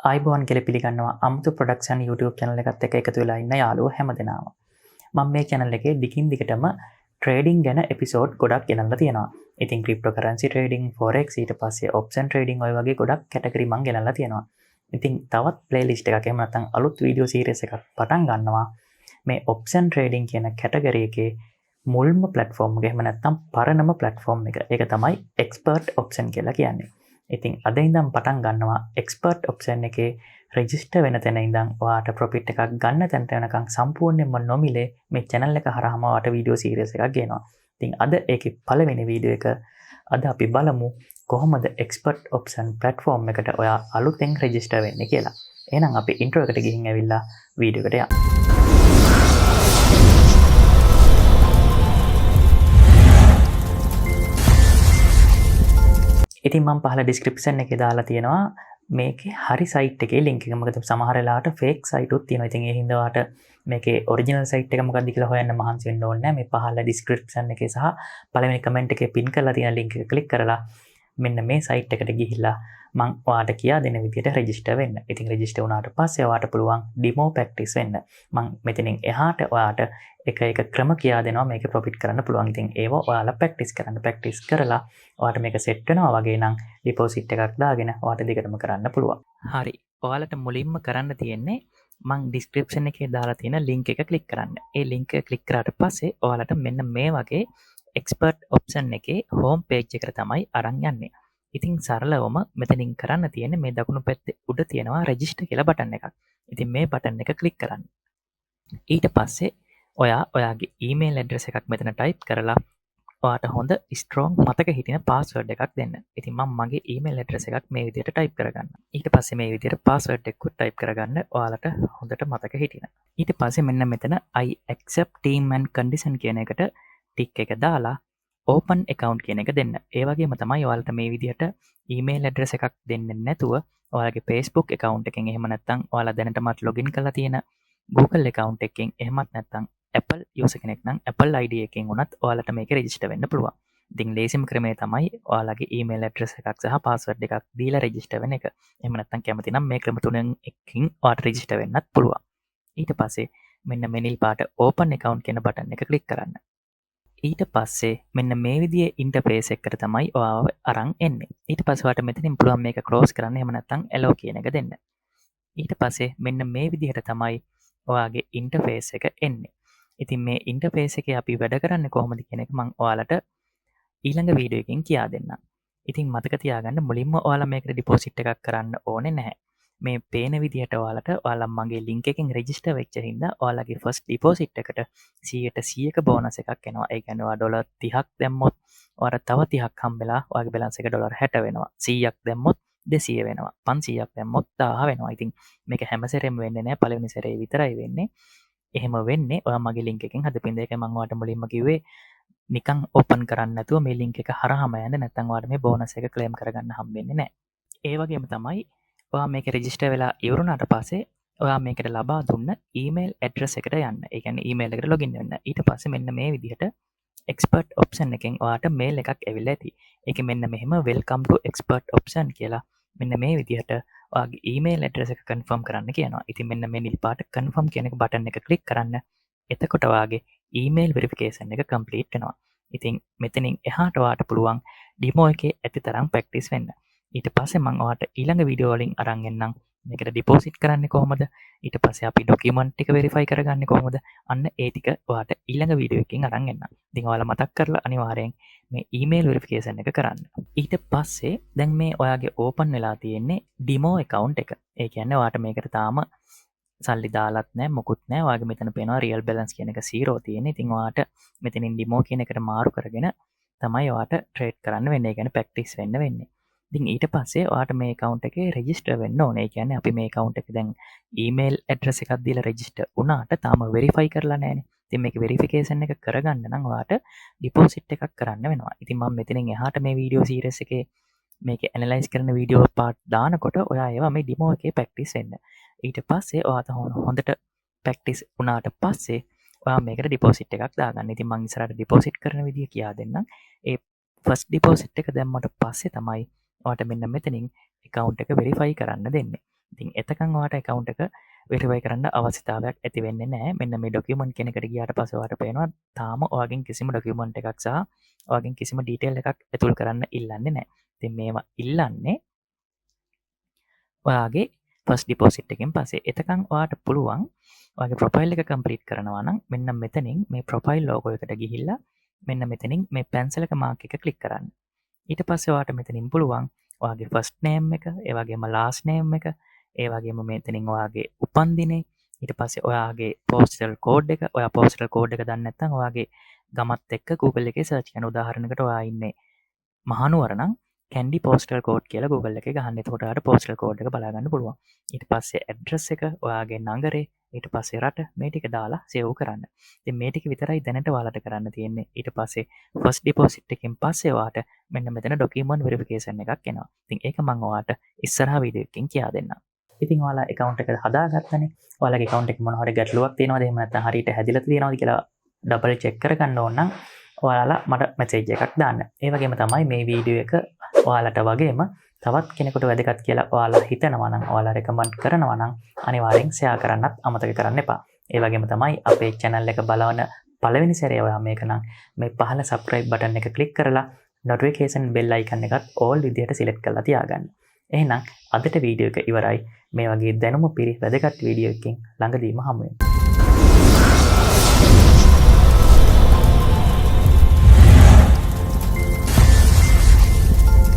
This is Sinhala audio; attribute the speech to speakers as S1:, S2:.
S1: ආයිබෝන් කියලා පිළිගන්නවා අමුතු ප්‍රොඩක්ෂන් YouTube channel එකත් එක්ක එකතු වෙලා ඉන්න යාළුවෝ හැමදෙනාම. මම මේ channel එකේ දිගින් දිගටම trading ගැන episode ගොඩක් ගෙනල්ලා තියෙනවා. ඉතින් cryptocurrency trading, forex, ඊට පස්සේ option trading ඔය වගේ ගොඩක් category මම ගෙනල්ලා තියෙනවා. ඉතින් තවත් playlist එකක් එහෙම නැත්නම් අලුත් video series එකක් පටන් ගන්නවා. මේ option trading කියන category එකේ මුල්ම platform එක එහෙම නැත්නම් පරණම platform එක. ඒක තමයි expert option කියලා කියන්නේ. ඉතින් අද ඉඳන් පටන් ගන්නවා expert option එකේ register වෙන තැන ඉඳන් ඔයාට profit එකක් ගන්න තැනට වෙනකන් සම්පූර්ණයෙන්ම නොමිලේ මේ channel එක හරහාම ඔයාට video series එකක් ගේනවා. ඉතින් අද ඒකේ පළවෙනි video එක අද අපි බලමු කොහොමද expert option platform එකට ඔයා අලුතෙන් register වෙන්නේ කියලා. එහෙනම් අපි intro එකට ගිහින් ඇවිල්ලා video එකට යමු. ඉතින් මම පහළ description එකේ දාලා තියෙනවා මේකේ හරි site එකේ link එක. මොකද සමහර වෙලාවට fake site උත් තියෙනවා. ඉතින් ඒ හින්දා ඔයාට මේකේ original site එක මොකක්ද කියලා හොයන්න මහන්සි වෙන්න ඕනේ නැහැ. මේ පහළ description එකේ සහ පළවෙනි comment එකේ pin කරලා තියෙන link එක click කරලා මෙන්න මේ site එකට ගිහිල්ලා මම ඔයාට කියා දෙන විදිහට register වෙන්න. ඉතින් register වුණාට පස්සේ ඔයාට පුළුවන් demo practice වෙන්න. මම මෙතනින් එහාට ඔයාට එක ක්‍රම කියා දෙනවා මේක profit කරන්න පුළුවන්. ඉතින් ඒව ඔයාලා practice කරලා ඔයාට මේක set වෙනවා වගේ නම් deposit එකක් දාගෙන ඔයාට දිගටම කරන්න පුළුවන්. හරි. ඔයාලට මුලින්ම කරන්න තියෙන්නේ මම description එකේ දාලා තියෙන link එක click කරන්න. ඒ link එක click කරාට පස්සේ ඔයාලට මෙන්න මේ වගේ expert option එකේ home page එකට තමයි අරන් යන්නේ. ඉතින් සරලවම මෙතනින් කරන්න තියෙන්නේ මේ දකුණු පැත්තේ උඩ තියෙනවා register කියලා බටන් එකක්. ඉතින් මේ බටන් එක click කරන්න. ඊට පස්සේ ඔයාගේ email address එකක් මෙතන type කරලා ඔයාට හොඳ strong මතක හිටින password එකක් දෙන්න. ඉතින් මම මගේ email address එකක් මේ විදිහට type කරගන්න. ඊට පස්සේ මේ විදිහට password එකකුත් type කරගන්න ඔයාලට හොඳට මතක හිටින. ඊට පස්සේ මෙන්න මෙතන I accept term and condition කියන එකට tick එක දාලා open account කියන එක දෙන්න. ඒ වගේම තමයි ඔයාලට මේ විදිහට email address එකක් දෙන්නේ නැතුව ඔයාලගේ Facebook account එකෙන් එහෙම නැත්නම් ඔයාලා දැනටමත් login කරලා තියෙන Google account එකකින් එහෙමත් නැත්නම් Apple user කෙනෙක් නම් Apple ID එකකින් උනත් ඔයාලට මේක register වෙන්න පුළුවන්. ඉතින් ලේසිම ක්‍රමය තමයි ඔයාලගේ email address එකක් සහ password එකක් දීලා register වෙන එක. එහෙම නැත්නම් කැමති නම් මේ ක්‍රම තුනෙන් එකකින් ඔයාලට register වෙන්නත් පුළුවන්. ඊට පස්සේ මෙන්න මෙනිල් පාට open account කියන බටන් එක click කරන්න. ඊට පස්සේ මෙන්න මේ විදිහේ ඉන්ටර්ෆේස් එකකට තමයි ඔයාව අරන් එන්නේ. ඊට පස්සේ ඔයාලට මෙතනින් පුළුවන් මේක close කරන්න. එහෙම නැත්නම් allow කියන එක දෙන්න. ඊට පස්සේ මෙන්න මේ විදිහට තමයි ඔයාගේ ඉන්ටර්ෆේස් එක එන්නේ. ඉතින් මේ ඉන්ටර්ෆේස් එකේ අපි වැඩ කරන්නේ කොහොමද කියන එක මම ඔයාලට ඊළඟ වීඩියෝ එකකින් කියා දෙන්නම්. ඉතින් මතක තියාගන්න මුලින්ම ඔයාලා මේකට ඩිපොසිට් එකක් කරන්න ඕනේ නැහැ. මේ පේන විදිහට ඔයාලා මගේ link එකෙන් register වෙච්ච හින්දා ඔයාලගේ first deposit එකට 100% බෝනස් එකක් එනවා. ඒ කියන්නේ ඔයා ඩොලර් 30ක් දැම්මොත් ඔයාලට තව 30ක් හම්බෙලා ඔයාගේ balance එක ඩොලර් 60 වෙනවා. 100ක් දැම්මොත් 200 වෙනවා. 500ක් දැම්මොත් 1000 වෙනවා. ඉතින් මේක හැම සැරේම වෙන්නේ නැහැ. පළවෙනි සැරේ විතරයි වෙන්නේ. එහෙම වෙන්නේ ඔයා මගේ link එකෙන් හදපින්ද. ඒක මම ඔයාලට මුලින්ම කිව්වේ නිකන් open කරන්න නැතුව මේ link එක හරහාම යන්න නැත්නම් ඔයාලට මේ bonus එක claim කරගන්න හම්බෙන්නේ නැහැ. ඒ වගේම තමයි ඔයා මේක register වෙලා ඉවරුණාට පස්සේ ඔයා මේකට ලබා දුන්න email address එකට යන්න. ඒ කියන්නේ email එකට login වෙන්න. ඊට පස්සේ මෙන්න මේ විදිහට expert option එකෙන් ඔයාට mail එකක් ඇවිල්ලා ඇති. ඒකේ මෙන්න මෙහෙම welcome to expert option කියලා මෙන්න මේ විදිහට ඔයාගේ email address එක confirm කරන්න කියනවා. ඉතින් මෙන්න මේ නිල් පාට confirm කියන එක button එක click කරන්න. එතකොට ඔයාගේ email verification එක complete වෙනවා. ඉතින් මෙතනින් එහාට ඔයාට පුළුවන් demo එකේ ඇති තරම් practice වෙන්න. ඊට පස්සේ මම ඔයාට ඊළඟ වීඩියෝ වලින් අරන් එන්නම් මේකට deposit කරන්නේ කොහොමද? ඊට පස්සේ අපි document ටික verify කරගන්නේ කොහොමද? අන්න ඒ ටික ඔයාට ඊළඟ වීඩියෝ එකකින් අරන් එන්නම්. ඉතින් ඔයාලා මතක් කරලා අනිවාර්යෙන් මේ email verification එක කරන්න. ඊට පස්සේ දැන් මේ ඔයාගේ open වෙලා තියෙන්නේ demo account එක. ඒ කියන්නේ ඔයාට මේකට තාම සල්ලි දාලත් නැහැ මොකුත් නැහැ. ඔයාගේ මෙතන පේනවා real balance කියන එක 0 තියෙන. ඉතින් ඔයාට මෙතනින් demo කියන එකට මාරු කරගෙන තමයි ඔයාට trade කරන්න වෙන්නේ. ඒ කියන්නේ practice වෙන්න වෙන්නේ. ඉතින් ඊට පස්සේ ඔයාට මේ account එකේ register වෙන්න ඕනේ. ඒ කියන්නේ අපි මේ account එක දැන් email address එකක් දීලා register වුණාට තාම verify කරලා නැහැනේ. ඉතින් මේක verification එක කරගන්න නම් ඔයාට deposit එකක් කරන්න වෙනවා. ඉතින් මම මෙතනින් එහාට මේ video series එකේ මේක ඇනලයිස් කරන වීඩියෝ පාට් දානකොට ඔයා ඒවා මේ ඩිමෝ එකේ ප්‍රැක්ටිස් වෙන්න. ඊට පස්සේ ඔයාට හොඳට ප්‍රැක්ටිස් වුණාට පස්සේ ඔයා මේකට ඩිපොසිට් එකක් දාගන්න. ඉතින් මම ඉස්සරහට ඩිපොසිට් කරන විදිය කියා දෙන්නම්. ඒ ෆස්ට් ඩිපොසිට් එක දැම්මට පස්සේ තමයි ඔයාට මෙන්න මෙතනින් account එක verify කරන්න දෙන්නේ. ඉතින් එතකන් ඔයාට account එක verify කරන්න අවශ්‍යතාවයක් ඇති වෙන්නේ නැහැ. මෙන්න මේ document කියන එකට ගියාට පස්සේ ඔයාට පේනවා තාම ඔයාගෙන් කිසිම document එකක් සහ ඔයාගෙන් කිසිම detail එකක් ඇතුල් කරන්න ඉල්ලන්නේ නැහැ. ඉතින් මේවා ඉල්ලන්නේ ඔයාගේ ෆස්ට් ඩිපොසිට් එකෙන් පස්සේ. එතකන් ඔයාට පුළුවන් ඔයාගේ ප්‍රොෆයිල් එක කම්ප්ලීට් කරනවා නම් මෙන්න මෙතනින් මේ ප්‍රොෆයිල් ලෝගෝ එකට ගිහිල්ලා මෙන්න මෙතනින් මේ පැන්සල් එක මාක් එක ක්ලික් කරන්න. ඊට පස්සේ ඔයාට මෙතනින් පුළුවන් ඔයාගේ ෆස්ට් නේම් එක, ඒ වගේම ලාස්ට් නේම් එක, ඒ වගේම මෙතනින් ඔයාගේ උපන්දිනේ, ඊට පස්සේ ඔයාගේ පෝස්ටල් කෝඩ් එක, ඔයා පෝස්ටල් කෝඩ් එක දන්නේ නැත්නම් ඔයාගේ ගමත් එක්ක Google එකේ සර්ච් කරන උදාහරණයකට ඔයා ඉන්නේ මහනුවර නම් කැන්ඩි පෝස්ටල් කෝඩ් කියලා Google එකේ ගහන්න. එතකොට ඔයාට පෝස්ටල් කෝඩ් එක බලා ගන්න පුළුවන්. ඊට පස්සේ ඇඩ්‍රස් එක, ඔයාගේ නගරේ, ඊට පස්සේ රට, මේ ටික දාලා සේව් කරන්න. ඉතින් මේ ටික විතරයි දැනට ඔයාලට කරන්න තියෙන්නේ. ඊට පස්සේ ෆස්ට් ඩිපොසිට් එකෙන් පස්සේ ඔයාට මෙන්න මෙතන ඩොකියුමන්ට් වෙරිෆිකේෂන් එකක් එනවා. ඉතින් ඒක මම ඔයාට ඉස්සරහා වීඩියෝ එකකින් කියා දෙන්නම්. ඉතින් ඔයාලා account එක හදාගත්තනේ. ඔයාලගේ account එකේ මොන හරි ගැටලුවක් තියෙනවද? එහෙම නැත්නම් හරියට හැදිලා තියෙනවද කියලා ඩබල් චෙක් කරගන්න ඕන නම් ඔයාලා මට මැසේජ් එකක් දාන්න. ඒ වගේම තමයි මේ වීඩියෝ එක ඔයාලට වගේම තවත් කෙනෙකුට වැදගත් කියලා ඔයාලා හිතනවා නම්, ඔයාලා රෙකමන්ඩ් කරනවා නම් අනිවාර්යෙන් ෂෙයා කරන්නත් අමතක කරන්න එපා. ඒ වගේම තමයි අපේ channel එක බලවන පළවෙනි සැරේ ඔයා මේක නම් මේ පහළ subscribe button එක click කරලා notification bell icon එකත් all විදියට select කරලා තියාගන්න. එහෙනම් අදට වීඩියෝ එක ඉවරයි. මේ වගේ දැනුම පිරි වැදගත් වීඩියෝ එකකින් ළඟදීම හමු වෙමු.